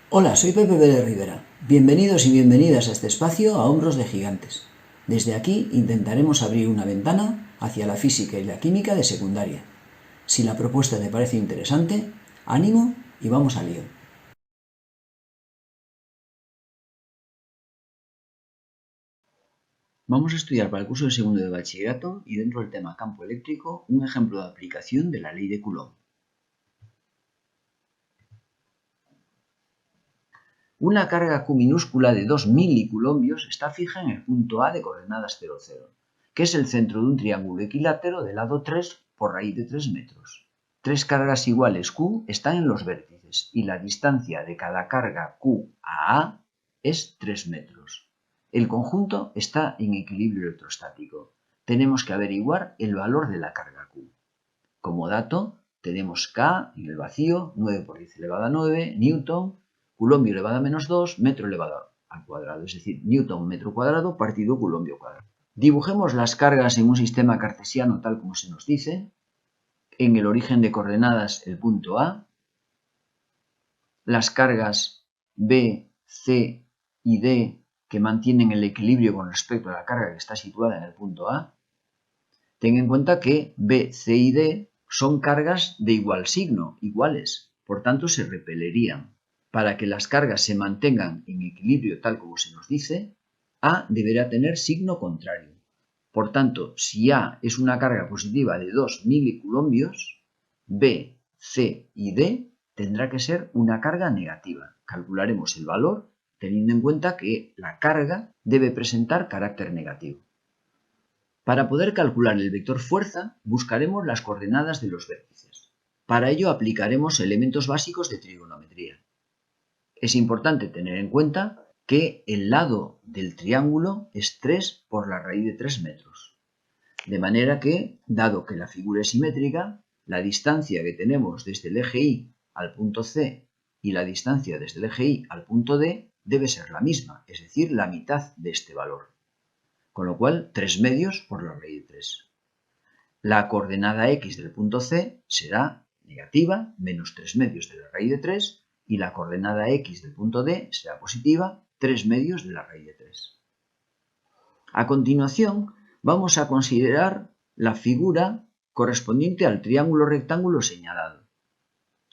Hola, soy Pepe Pérez Rivera. Bienvenidos y bienvenidas a este espacio a Hombros de Gigantes. Desde aquí intentaremos abrir una ventana hacia la física y la química de secundaria. Si la propuesta te parece interesante, ánimo y vamos al lío. Vamos a estudiar para el curso de segundo de bachillerato y dentro del tema campo eléctrico un ejemplo de aplicación de la ley de Coulomb. Una carga Q minúscula de 2 milicoulombios está fija en el punto A de coordenadas 0, 0, que es el centro de un triángulo equilátero de lado 3 por raíz de 3 metros. Tres cargas iguales Q están en los vértices y la distancia de cada carga Q a A es 3 metros. El conjunto está en equilibrio electrostático. Tenemos que averiguar el valor de la carga Q. Como dato, tenemos K en el vacío, 9 por 10 elevado a 9, Newton, Coulombio elevado a menos 2, metro elevado al cuadrado, es decir, Newton metro cuadrado partido Coulombio cuadrado. Dibujemos las cargas en un sistema cartesiano tal como se nos dice. En el origen de coordenadas el punto A, las cargas B, C y D que mantienen el equilibrio con respecto a la carga que está situada en el punto A. Ten en cuenta que B, C y D son cargas de igual signo, iguales, por tanto se repelerían. Para que las cargas se mantengan en equilibrio tal como se nos dice, A deberá tener signo contrario. Por tanto, si A es una carga positiva de 2 milicoulombios, B, C y D tendrá que ser una carga negativa. Calcularemos el valor teniendo en cuenta que la carga debe presentar carácter negativo. Para poder calcular el vector fuerza, buscaremos las coordenadas de los vértices. Para ello aplicaremos elementos básicos de trigonometría. Es importante tener en cuenta que el lado del triángulo es 3 por la raíz de 3 metros. De manera que, dado que la figura es simétrica, la distancia que tenemos desde el eje Y al punto C y la distancia desde el eje Y al punto D debe ser la misma, es decir, la mitad de este valor. Con lo cual, 3 medios por la raíz de 3. La coordenada X del punto C será negativa, menos 3 medios de la raíz de 3, y la coordenada X del punto D será positiva, 3 medios de la raíz de 3. A continuación, vamos a considerar la figura correspondiente al triángulo rectángulo señalado.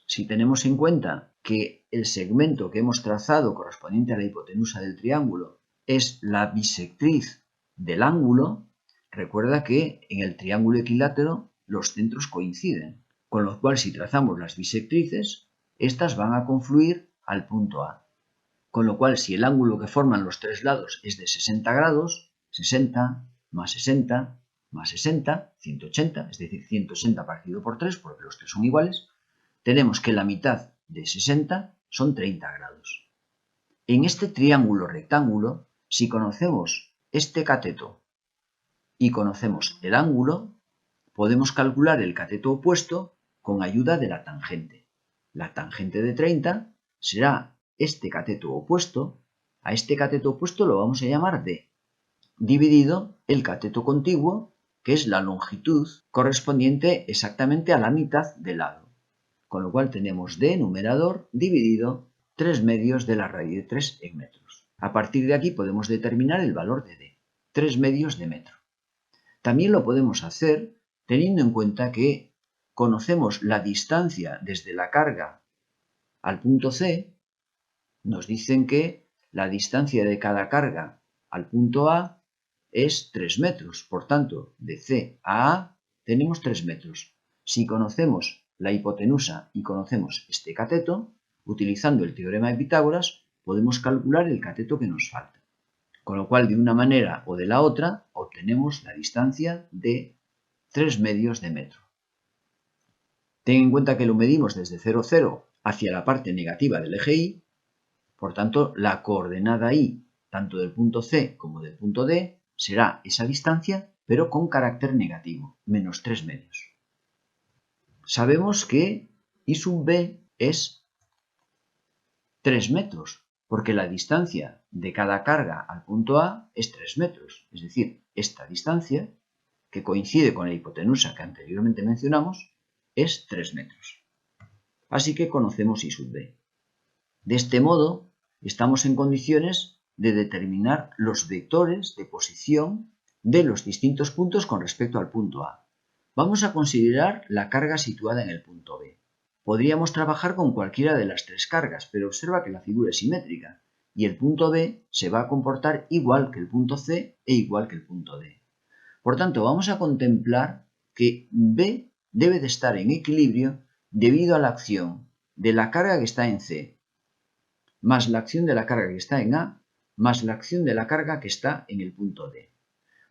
Si tenemos en cuenta que el segmento que hemos trazado correspondiente a la hipotenusa del triángulo es la bisectriz del ángulo, recuerda que en el triángulo equilátero los centros coinciden, con lo cual si trazamos las bisectrices, estas van a confluir al punto A. Con lo cual, si el ángulo que forman los tres lados es de 60 grados, 60 más 60 más 60, 180, es decir, 180 partido por 3, porque los tres son iguales, tenemos que la mitad de 60 son 30 grados. En este triángulo rectángulo, si conocemos este cateto y conocemos el ángulo, podemos calcular el cateto opuesto con ayuda de la tangente. La tangente de 30 será este cateto opuesto. A este cateto opuesto lo vamos a llamar D, dividido el cateto contiguo, que es la longitud correspondiente exactamente a la mitad del lado. Con lo cual tenemos D numerador dividido 3 medios de la raíz de 3 en metros. A partir de aquí podemos determinar el valor de D, 3 medios de metro. También lo podemos hacer teniendo en cuenta que conocemos la distancia desde la carga al punto C. Nos dicen que la distancia de cada carga al punto A es 3 metros. Por tanto, de C a A tenemos 3 metros. Si conocemos la hipotenusa y conocemos este cateto, utilizando el teorema de Pitágoras, podemos calcular el cateto que nos falta. Con lo cual, de una manera o de la otra, obtenemos la distancia de 3 medios de metro. Ten en cuenta que lo medimos desde 0, 0 hacia la parte negativa del eje Y. Por tanto, la coordenada Y, tanto del punto C como del punto D, será esa distancia, pero con carácter negativo, menos 3 medios. Sabemos que I sub B es 3 metros, porque la distancia de cada carga al punto A es 3 metros. Es decir, esta distancia, que coincide con la hipotenusa que anteriormente mencionamos, es 3 metros. Así que conocemos I sub B. De este modo, estamos en condiciones de determinar los vectores de posición de los distintos puntos con respecto al punto A. Vamos a considerar la carga situada en el punto B. Podríamos trabajar con cualquiera de las tres cargas, pero observa que la figura es simétrica y el punto B se va a comportar igual que el punto C e igual que el punto D. Por tanto, vamos a contemplar que B debe de estar en equilibrio debido a la acción de la carga que está en C, más la acción de la carga que está en A, más la acción de la carga que está en el punto D.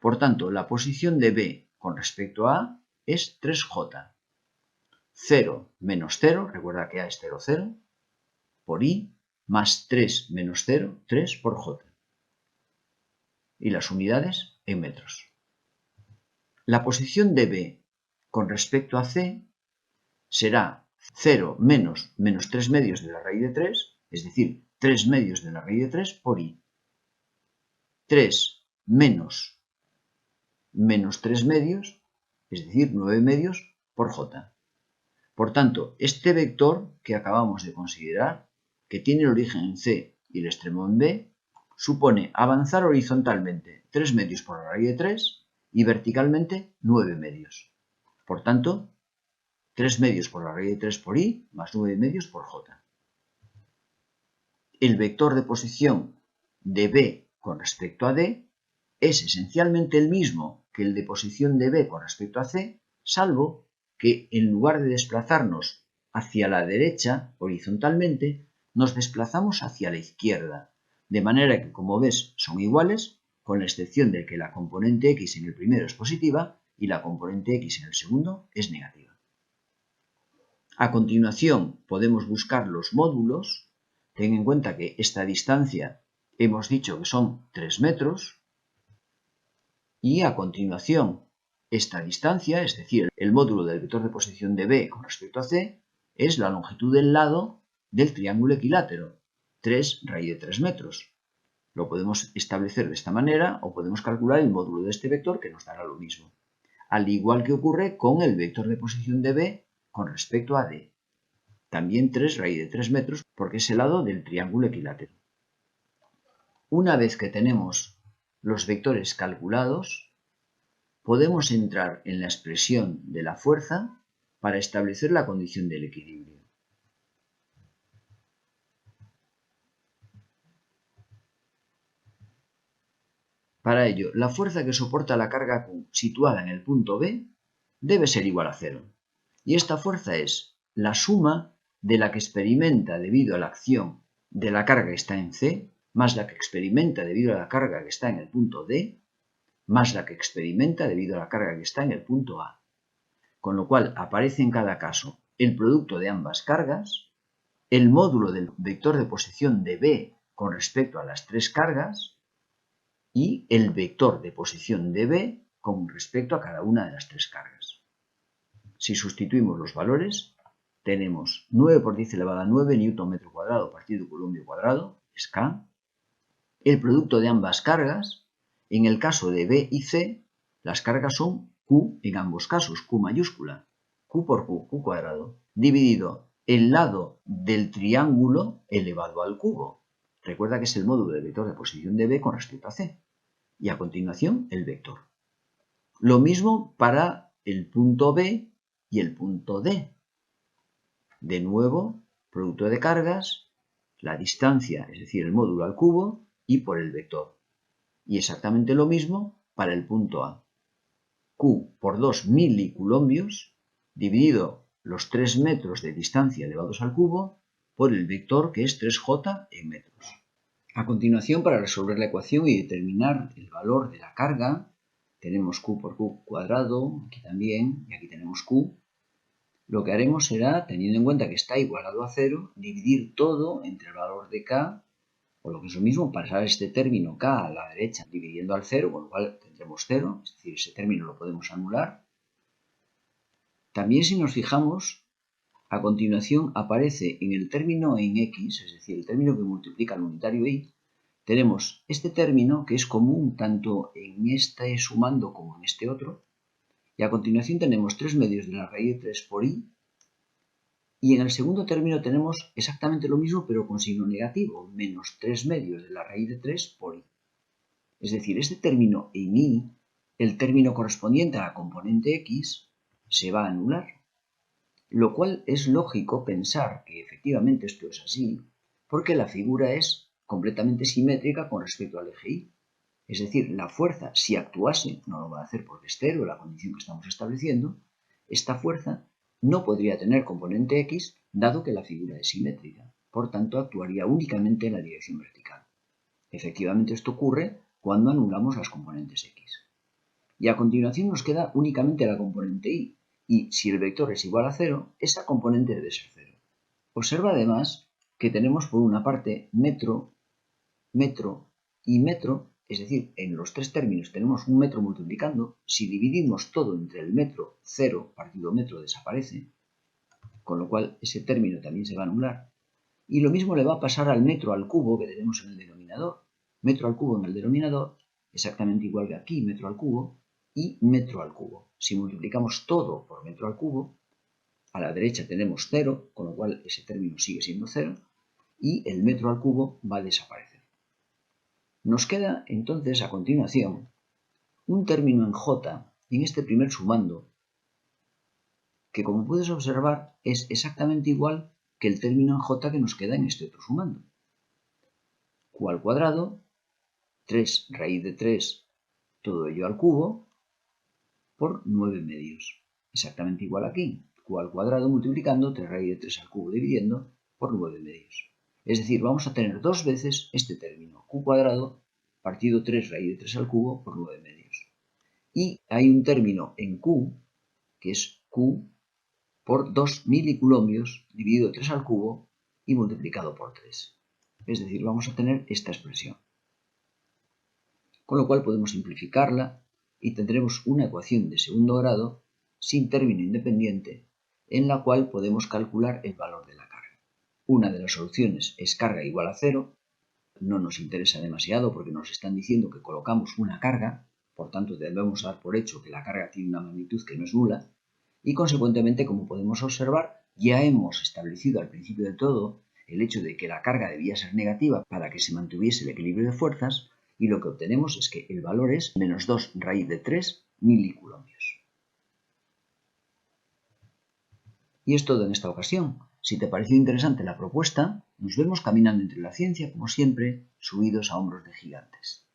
Por tanto, la posición de B con respecto a A es 3J. 0 menos 0, recuerda que A es 0, 0, por I, más 3 menos 0, 3 por J. Y las unidades en metros. La posición de B con respecto a C será 0 menos 3 medios de la raíz de 3, es decir, 3 medios de la raíz de 3 por I. 3 menos 3 medios, es decir, 9 medios por J. Por tanto, este vector que acabamos de considerar, que tiene el origen en C y el extremo en B, supone avanzar horizontalmente 3 medios por la raíz de 3 y verticalmente 9 medios. Por tanto, 3 medios por la raíz de 3 por I más 9 medios por J. El vector de posición de B con respecto a D es esencialmente el mismo que el de posición de B con respecto a C, salvo que en lugar de desplazarnos hacia la derecha horizontalmente, nos desplazamos hacia la izquierda, de manera que, como ves, son iguales, con la excepción de que la componente X en el primero es positiva y la componente X en el segundo es negativa. A continuación, podemos buscar los módulos. Ten en cuenta que esta distancia hemos dicho que son 3 metros, y a continuación, esta distancia, es decir, el módulo del vector de posición de B con respecto a C, es la longitud del lado del triángulo equilátero, 3 raíz de 3 metros. Lo podemos establecer de esta manera o podemos calcular el módulo de este vector que nos dará lo mismo. Al igual que ocurre con el vector de posición de B con respecto a D. También 3 raíz de 3 metros porque es el lado del triángulo equilátero. Una vez que tenemos los vectores calculados, podemos entrar en la expresión de la fuerza para establecer la condición del equilibrio. Para ello, la fuerza que soporta la carga Q situada en el punto B debe ser igual a 0. Y esta fuerza es la suma de la que experimenta debido a la acción de la carga que está en C, más la que experimenta debido a la carga que está en el punto D, más la que experimenta debido a la carga que está en el punto A. Con lo cual aparece en cada caso el producto de ambas cargas, el módulo del vector de posición de B con respecto a las tres cargas y el vector de posición de B con respecto a cada una de las tres cargas. Si sustituimos los valores, tenemos 9 por 10 elevado a 9 newton metro cuadrado partido coulombio cuadrado, es K. El producto de ambas cargas, en el caso de B y C, las cargas son Q en ambos casos, Q mayúscula, Q por Q, Q cuadrado, dividido el lado del triángulo elevado al cubo. Recuerda que es el módulo del vector de posición de B con respecto a C. Y a continuación, el vector. Lo mismo para el punto B y el punto D. De nuevo, producto de cargas, la distancia, es decir, el módulo al cubo, y por el vector. Y exactamente lo mismo para el punto A. Q por 2 milicoulombios dividido los 3 metros de distancia elevados al cubo por el vector que es 3J en metros. A continuación, para resolver la ecuación y determinar el valor de la carga, tenemos Q por Q cuadrado, aquí también, y aquí tenemos Q. Lo que haremos será, teniendo en cuenta que está igualado a 0, dividir todo entre el valor de K, o lo que es lo mismo, pasar este término K a la derecha dividiendo al 0, con lo cual tendremos 0, es decir, ese término lo podemos anular. También si nos fijamos, a continuación aparece en el término en X, es decir, el término que multiplica el unitario Y, tenemos este término que es común tanto en este sumando como en este otro, y a continuación tenemos 3 medios de la raíz de 3 por I, Y en el segundo término tenemos exactamente lo mismo, pero con signo negativo, menos 3 medios de la raíz de 3 por i. Es decir, este término en i, el término correspondiente a la componente x, se va a anular. Lo cual es lógico pensar que efectivamente esto es así, porque la figura es completamente simétrica con respecto al eje y. Es decir, la fuerza, si actuase, no lo va a hacer porque es cero la condición que estamos estableciendo, esta fuerza no podría tener componente x, dado que la figura es simétrica. Por tanto, actuaría únicamente en la dirección vertical. Efectivamente, esto ocurre cuando anulamos las componentes x. Y a continuación nos queda únicamente la componente y. Y si el vector es igual a 0, esa componente debe ser 0. Observa además que tenemos por una parte metro, metro y metro, es decir, en los tres términos tenemos un metro multiplicando. Si dividimos todo entre el metro, 0 partido metro desaparece, con lo cual ese término también se va a anular. Y lo mismo le va a pasar al metro al cubo que tenemos en el denominador. Metro al cubo en el denominador, exactamente igual que aquí, metro al cubo, y metro al cubo. Si multiplicamos todo por metro al cubo, a la derecha tenemos 0, con lo cual ese término sigue siendo 0, y el metro al cubo va a desaparecer. Nos queda entonces a continuación un término en j, en este primer sumando, que como puedes observar es exactamente igual que el término en j que nos queda en este otro sumando. Q al cuadrado, 3 raíz de 3, todo ello al cubo, por 9 medios. Exactamente igual aquí. Q al cuadrado multiplicando 3 raíz de 3 al cubo dividiendo por 9 medios. Es decir, vamos a tener dos veces este término, q cuadrado partido 3 raíz de 3 al cubo por 9 medios. Y hay un término en q, que es q por 2 milicoulombios dividido 3 al cubo y multiplicado por 3. Es decir, vamos a tener esta expresión. Con lo cual podemos simplificarla y tendremos una ecuación de segundo grado sin término independiente en la cual podemos calcular el valor de la carga. Una de las soluciones es carga igual a 0. No nos interesa demasiado porque nos están diciendo que colocamos una carga, por tanto debemos dar por hecho que la carga tiene una magnitud que no es nula y consecuentemente, como podemos observar, ya hemos establecido al principio de todo el hecho de que la carga debía ser negativa para que se mantuviese el equilibrio de fuerzas y lo que obtenemos es que el valor es menos 2 raíz de 3 milicoulombios. Y es todo en esta ocasión. Si te pareció interesante la propuesta, nos vemos caminando entre la ciencia, como siempre, subidos a hombros de gigantes.